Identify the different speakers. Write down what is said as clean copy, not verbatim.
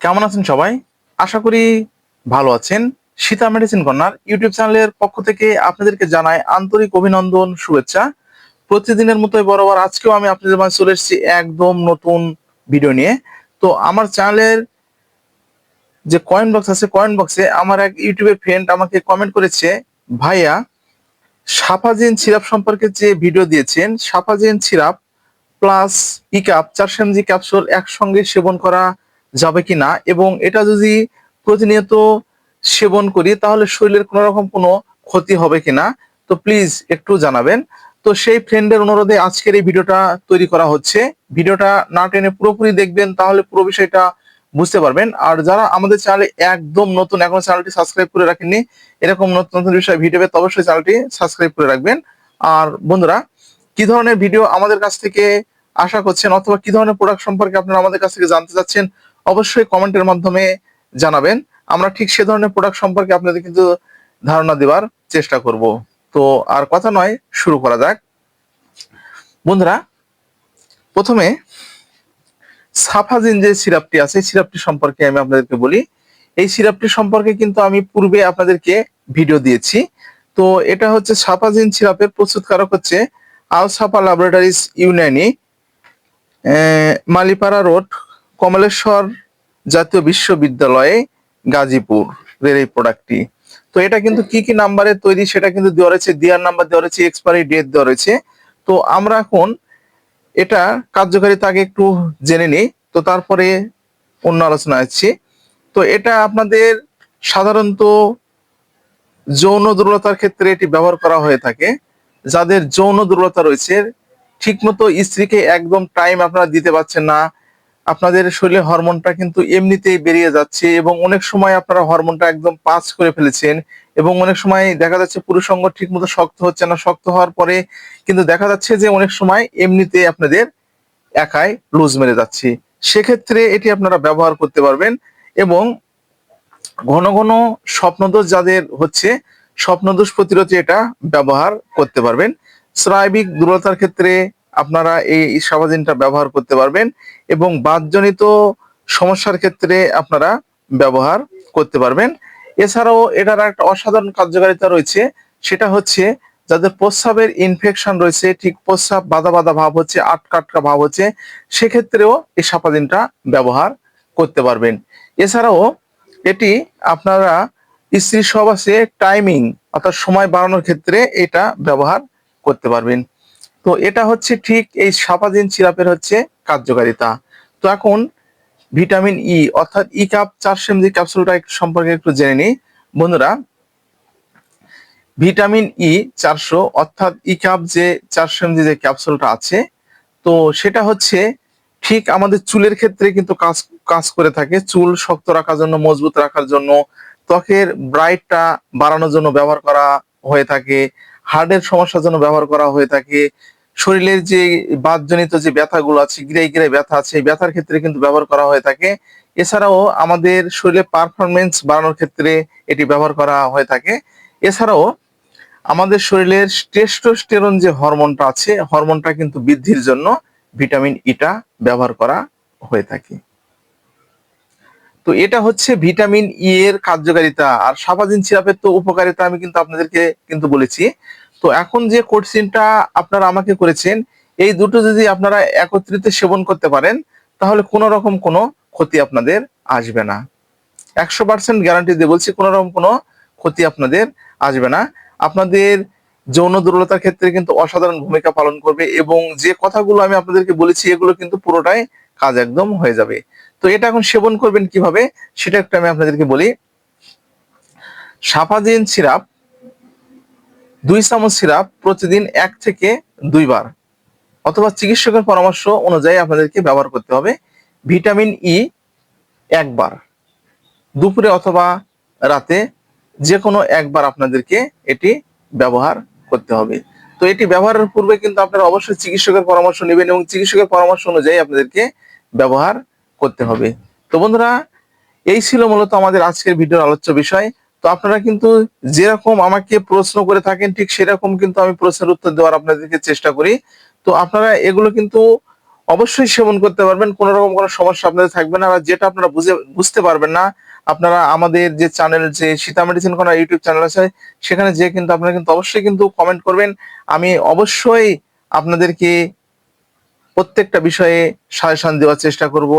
Speaker 1: কেমন আছেন সবাই? আশা করি ভালো আছেন। সীতা মেডিসিন কর্নার ইউটিউব চ্যানেলের পক্ষ থেকে আপনাদেরকে জানাই আন্তরিক অভিনন্দন, শুভেচ্ছা। প্রতিদিনের মতোই বরাবর আজকেও আমি আপনাদের মাঝে চলে এসেছি একদম নতুন ভিডিও নিয়ে। তো আমার চ্যানেলের যে কয়েন বক্স আছে, কয়েন বক্সে আমার এক ইউটিউবের ফ্রেন্ড আমাকে কমেন্ট করেছে, ভাইয়া সাফাজিন সিরাপ সম্পর্কে যে ভিডিও দিয়েছেন, সাফাজিন সিরাপ প্লাস ইকাপ 400 mg ক্যাপসুল একসঙ্গে সেবন করা যাবে কিনা, এবং এটা যদি প্রতিনিয়ত সেবন করি তাহলে শরীরের কোনো রকম কোনো ক্ষতি হবে কিনা, তো প্লিজ একটু জানাবেন। তো সেই ফ্রেন্ডের অনুরোধে আজকের এই ভিডিওটা তৈরি করা হচ্ছে। ভিডিওটা না টেনে পুরোপুরি দেখবেন, তাহলে পুরো বিষয়টা বুঝতে পারবেন। আর যারা আমাদের চ্যানেলে একদম নতুন, এখনো চ্যানেলটি সাবস্ক্রাইব করে রাখেননি, এরকম নতুন নতুন বিষয় ভিডিও পেতে অবশ্যই চ্যানেলটি সাবস্ক্রাইব করে রাখবেন। আর বন্ধুরা, কি ধরনের ভিডিও আমাদের কাছ থেকে আশা করছেন অথবা কি ধরনের প্রোডাক্ট সম্পর্কে আপনারা আমাদের কাছ থেকে জানতে চাচ্ছেন, অবশ্যই কমেন্টের মাধ্যমে জানাবেন। আমরা ঠিক সে ধরনের প্রোডাক্ট সম্পর্কে আপনাদের কিন্তু ধারণা দেওয়ার চেষ্টা করব। তো আর কথা নয়, শুরু করা যাক। বন্ধুরা, প্রথমে সাফাজিন যে সিরাপটি আছে, সিরাপটি সম্পর্কে আমি আপনাদেরকে বলি। এই সিরাপটি সম্পর্কে কিন্তু আমি পূর্বে আপনাদেরকে ভিডিও দিয়েছি। তো এটা হচ্ছে সাফাজিন সিরাপের প্রস্তুতকারক হচ্ছে আলসাফা ল্যাবরেটরিজ ইউনানি, মালিপাড়া রোড, কমলেশ্বর জাতীয় বিশ্ববিদ্যালয়ে, গাজীপুর এর এই প্রোডাক্টটি। তো এটা কিন্তু কি কি নাম্বারে তৈরি সেটা কিন্তু দেওয়া রয়েছে, দেওয়ার নাম্বার দেওয়া রয়েছে, এক্সপায়ারি ডেট দেওয়া রয়েছে। তো আমরা এখন এটা কার্যকারিতা আগে একটু জেনে নিই, তো তারপরে অন্য আলোচনা আসছি। তো এটা আপনাদের সাধারণত যৌন দুর্বলতার ক্ষেত্রে এটি ব্যবহার করা হয়ে থাকে। যাদের যৌন দুর্বলতা রয়েছে, ঠিকমতো স্ত্রীকে একদম টাইম আপনারা দিতে পারছেন না, আপনাদের শরীরে হরমোনটা কিন্তু এমনিতেই বেরিয়ে যাচ্ছে, এবং অনেক সময় আপনারা হরমোনটা একদম পাস করে ফেলেছেন, এবং অনেক সময় দেখা যাচ্ছে পুরুষাঙ্গ ঠিকমতো শক্ত হচ্ছে না, শক্ত হওয়ার পরে কিন্তু দেখা যাচ্ছে যে অনেক সময় এমনিতে আপনাদের একাই লুজ মেরে যাচ্ছে। সেক্ষেত্রে এটি আপনারা ব্যবহার করতে পারবেন। এবং ঘন ঘন স্বপ্নদোষ যাদের হচ্ছে, স্বপ্নদোষ প্রতিরোধে এটা ব্যবহার করতে পারবেন। স্নায়বিক দুর্বলতার ক্ষেত্রে আপনারা এই সাবাজিনটা ব্যবহার করতে পারবেন, এবং বাতজনিত সমস্যার ক্ষেত্রে আপনারা ব্যবহার করতে পারবেন। এছাড়াও এটার একটা অসাধারণ কার্যকারিতা রয়েছে, সেটা হচ্ছে যাদের প্রস্রাবের ইনফেকশন রয়েছে, ঠিক প্রস্রাব বাধা বাধা ভাব হচ্ছে, আটকা আটকা ভাব হচ্ছে, সেক্ষেত্রেও এই সাপাদিনটা ব্যবহার করতে পারবেন। এছাড়াও এটি আপনারা স্ত্রীর সহবাসে টাইমিং অর্থাৎ সময় বাড়ানোর ক্ষেত্রে এটা ব্যবহার করতে পারবেন। তো এটা হচ্ছে ঠিক এই সাপাজিন সিরাপের হচ্ছে কার্যকারিতা। তো এখন ভিটামিন ই অর্থাৎ ই কাপ 400 mg ক্যাপসুলটা একটু সম্পর্কে একটু জেনে নিই। বন্ধুরা, ভিটামিন ই 400 অর্থাৎ ই কাপ যে 400 mg যে ক্যাপসুলটা আছে, তো সেটা হচ্ছে ঠিক আমাদের চুলের ক্ষেত্রে কিন্তু কাজ কাজ করে থাকে। চুল শক্ত রাখার জন্য, মজবুত রাখার জন্য, ত্বকের ব্রাইটটা বাড়ানোর জন্য ব্যবহার করা হয়ে থাকে, হার্টের সমস্যার জন্য ব্যবহার করা হয়ে থাকে, শরীরের যে বাতজনিত যে ব্যথাগুলো আছে, গিরায় গিরায় ব্যথা আছে, এই ব্যথার ক্ষেত্রে কিন্তু ব্যবহার করা হয়ে থাকে। এছাড়াও আমাদের শরীরের পারফরমেন্স বাড়ানোর ক্ষেত্রে এটি ব্যবহার করা হয়ে থাকে। এছাড়াও আমাদের শরীরের টেস্টোস্টেরন যে হরমোনটা আছে, হরমোনটা কিন্তু বৃদ্ধির জন্য ভিটামিন ইটা ব্যবহার করা হয়ে থাকে। তো এটা হচ্ছে ভিটামিন ই এর কার্যকারিতা। আর সাবাজিন সিরাপের তো উপকারিতা আমি কিন্তু আপনাদেরকে কিন্তু বলেছি। তো এখন যে কোশ্চেনটা আপনারা আমাকে করেছেন, এই দুটো যদি আপনারা একত্রিত সেবন করতে পারেন, তাহলে কোনো রকম কোনো ক্ষতি আপনাদের আসবে না। 100% গ্যারান্টি দিয়ে বলছি, কোনো রকম কোনো ক্ষতি আপনাদের আসবে না। আপনাদের যৌন দুর্বলতার ক্ষেত্রে কিন্তু অসাধারণ ভূমিকা পালন করবে, এবং যে কথাগুলো আমি আপনাদেরকে বলেছি এগুলো কিন্তু পুরোটাই কাজ একদম হয়ে যাবে। তো এটা এখন সেবন করবেন কিভাবে সেটা একটু আমি আপনাদেরকে বলি। সাফাজিন সিরাপ 2 চামচ সিরাপ প্রতিদিন 1 থেকে 2 বার, অথবা চিকিৎসকের পরামর্শ অনুযায়ী আপনাদেরকে ব্যবহার করতে হবে। ভিটামিন ই 1 বার, দুপুরে অথবা রাতে যে কোনো একবার আপনাদেরকে এটি ব্যবহার করতে হবে। তো এটি ব্যবহারের পূর্বে কিন্তু আপনারা অবশ্যই চিকিৎসকের পরামর্শ নেবেন, এবং চিকিৎসকের পরামর্শ অনুযায়ী আপনাদেরকে ব্যবহার করতে হবে। তো বন্ধুরা, এই ছিল মূলত আমাদের আজকের ভিডিওর আলোচ্য বিষয়। তো আপনারা কিন্তু যেরকম আমাকে প্রশ্ন করে থাকেন, ঠিক সেরকম কিন্তু আমি প্রশ্নের উত্তর দেওয়ার আপনাদেরকে চেষ্টা করি। তো আপনারা এগুলো কিন্তু অবশ্যই সেবন করতে পারবেন, কোনো রকম কোনো সমস্যা আপনাদের থাকবে না। আর যেটা আপনারা বুঝতে পারবেন না, আপনারা আমাদের যে চ্যানেল, যে Sita medicine corner YouTube channel আছে, সেখানে যে কিন্তু আপনারা কিন্তু অবশ্যই কিন্তু কমেন্ট করবেন। আমি অবশ্যই আপনাদেরকে প্রত্যেকটা বিষয়ে সাজেশন দেওয়ার চেষ্টা করব।